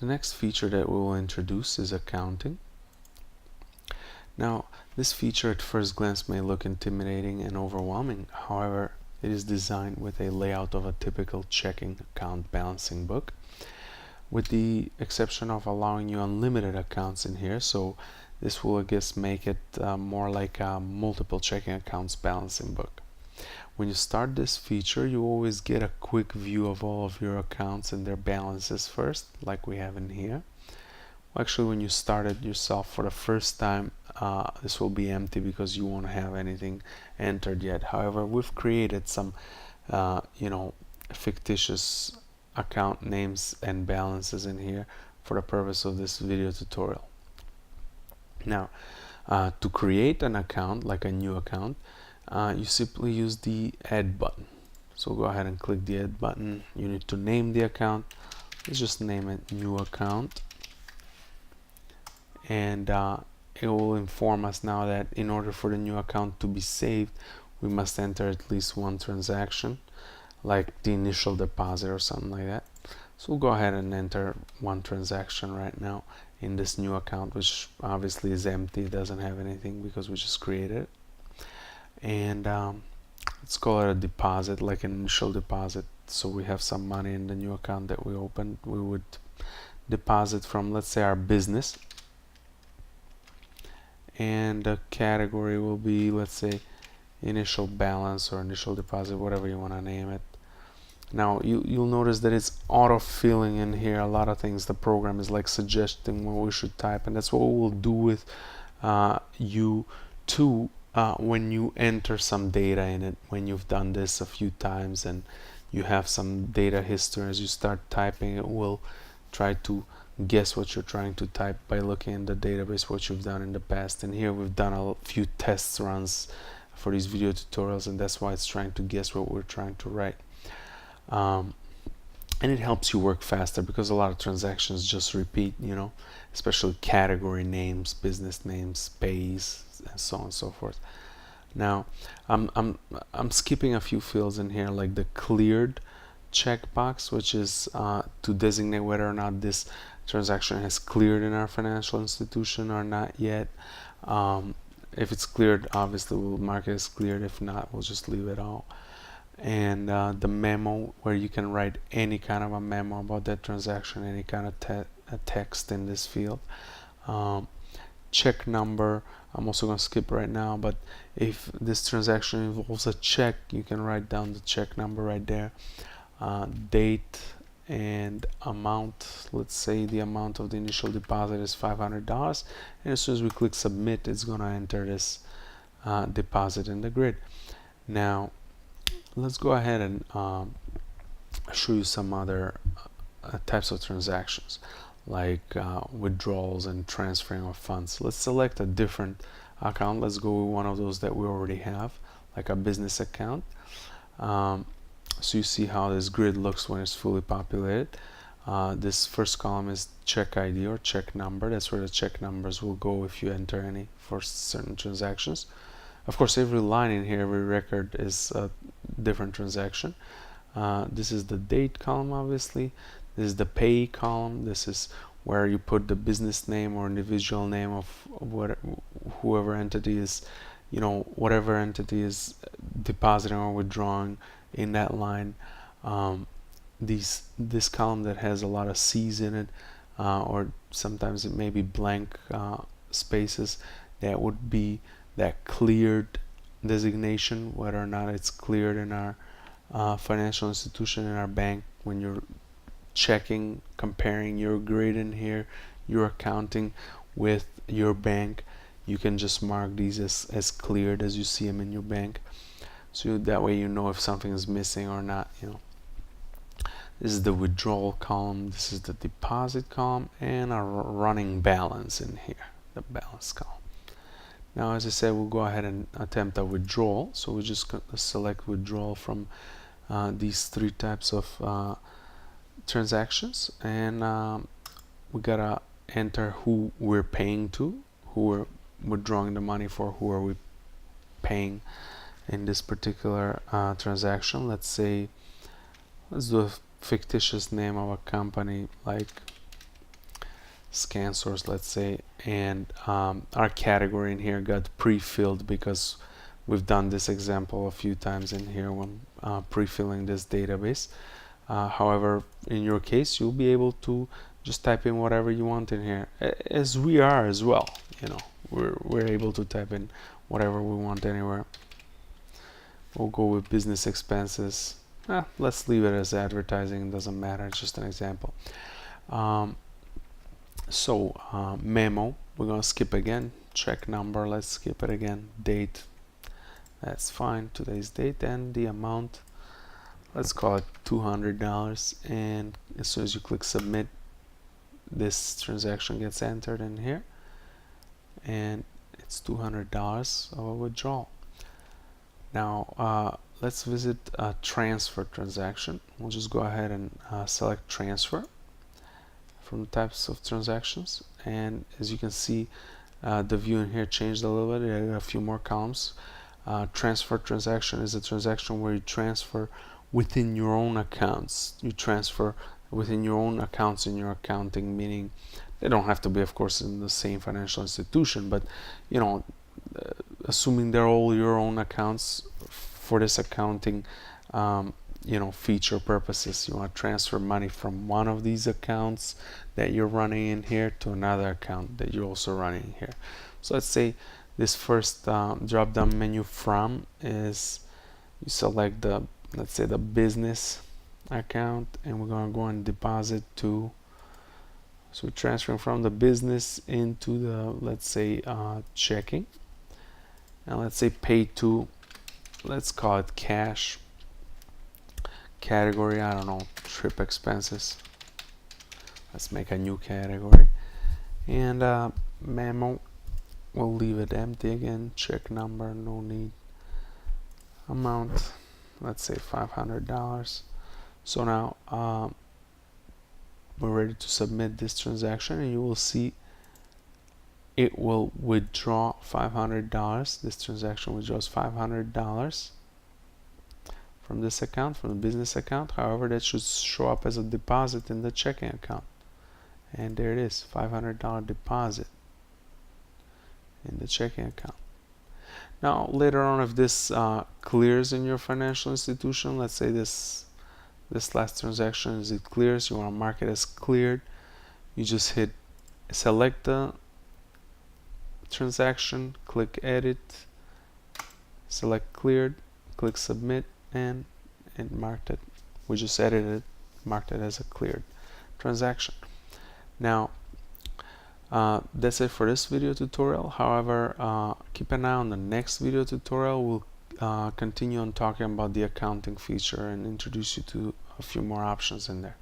The next feature that we will introduce is accounting. Now, this feature at first glance may look intimidating and overwhelming. However, it is designed with a layout of a typical checking account balancing book, with the exception of allowing you unlimited accounts in here. So this will, I guess, make it more like a multiple checking accounts balancing book. When you start this feature, you always get a quick view of all of your accounts and their balances first, like we have in here. Well, actually, when you start it yourself for the first time, this will be empty because you won't have anything entered yet. However, we've created some fictitious account names and balances in here for the purpose of this video tutorial. Now, to create an account, like a new account, you simply use the add button. So go ahead and click the add button. You need to name the account. Let's just name it new account, and it will inform us now that in order for the new account to be saved, we must enter at least one transaction, like the initial deposit or something like that. So we'll go ahead and enter one transaction right now in this new account, which obviously is empty, it doesn't have anything because we just created it. And let's call it a deposit, like an initial deposit. So we have some money in the new account that we opened. We would deposit from, let's say, our business, and the category will be, let's say, initial balance or initial deposit, whatever you want to name it. Now you'll notice that it's auto-filling in here a lot of things. The program is like suggesting what we should type, and that's what we'll do with you too when you enter some data in it. When you've done this a few times and you have some data history, as you start typing, it will try to guess what you're trying to type by looking in the database what you've done in the past. And here we've done a few test runs for these video tutorials, and that's why it's trying to guess what we're trying to write. And it helps you work faster because a lot of transactions just repeat, especially category names, business names, pays, and so on and so forth. Now I'm skipping a few fields in here, like the cleared checkbox, which is to designate whether or not this transaction has cleared in our financial institution or not yet. If it's cleared, obviously we'll mark it as cleared. If not, we'll just leave it all. And the memo, where you can write any kind of a memo about that transaction, any kind of text in this field. Check number, I'm also going to skip right now, but if this transaction involves a check, you can write down the check number right there. Date and amount, let's say the amount of the initial deposit is $500, and as soon as we click submit, it's going to enter this deposit in the grid. Now let's go ahead and show you some other types of transactions, like withdrawals and transferring of funds. Let's select a different account. Let's go with one of those that we already have, like a business account. So you see how this grid looks when it's fully populated. This first column is check ID or check number. That's where the check numbers will go if you enter any for certain transactions. Of course, every line in here, every record is a different transaction. This is the date column, obviously. This is the pay column. This is where you put the business name or individual name of whoever entity is, whatever entity is depositing or withdrawing in that line. This column that has a lot of C's in it, or sometimes it may be blank spaces, that would be that cleared designation, whether or not it's cleared in our financial institution, in our bank. When you're checking, comparing your grid in here, your accounting with your bank, you can just mark these as cleared as you see them in your bank. So that way you know if something is missing or not. This is the withdrawal column, this is the deposit column, and a running balance in here, the balance column. Now, as I said, we'll go ahead and attempt a withdrawal. So we just select withdrawal from these three types of transactions, and we gotta enter who we're paying to, who we're withdrawing the money for, who are we paying in this particular transaction. Let's say, let's do a fictitious name of a company like scan source, let's say, and our category in here got pre-filled because we've done this example a few times in here when pre-filling this database. However, in your case, you'll be able to just type in whatever you want in here, as we are as well. You know, we're able to type in whatever we want anywhere. We'll go with business expenses. Let's leave it as advertising. It doesn't matter. It's just an example. Memo, we're gonna skip again. Check number, let's skip it again. Date, that's fine. Today's date, and the amount, let's call it $200. And as soon as you click submit, this transaction gets entered in here, and it's $200 of a withdrawal. Now let's visit a transfer transaction. We'll just go ahead and select transfer from the types of transactions, and as you can see, the view in here changed a little bit. It added a few more columns. Transfer transaction is a transaction where you transfer within your own accounts. You transfer within your own accounts in your accounting, meaning they don't have to be, of course, in the same financial institution, but you know, assuming they're all your own accounts for this accounting feature purposes, you want to transfer money from one of these accounts that you're running in here to another account that you're also running here. So let's say this first drop down menu from is, you select the, let's say, the business account, and we're going to go and deposit to, so we're transferring from the business into the, let's say, checking, and let's say pay to, let's call it cash. Category, I don't know, trip expenses. Let's make a new category, and memo, we'll leave it empty again. Check number, no need. Amount, let's say $500. So now we're ready to submit this transaction, and you will see it will withdraw $500. This transaction withdraws $500 from this account, from the business account. However, that should show up as a deposit in the checking account, and there it is, $500 deposit in the checking account. Now later on, if this clears in your financial institution, let's say this last transaction, is it clears, you want to mark it as cleared, you just hit select the transaction, click edit, select cleared, click submit, and it marked it. We just edited it, marked it as a cleared transaction. Now that's it for this video tutorial. However, keep an eye on the next video tutorial. We'll continue on talking about the accounting feature and introduce you to a few more options in there.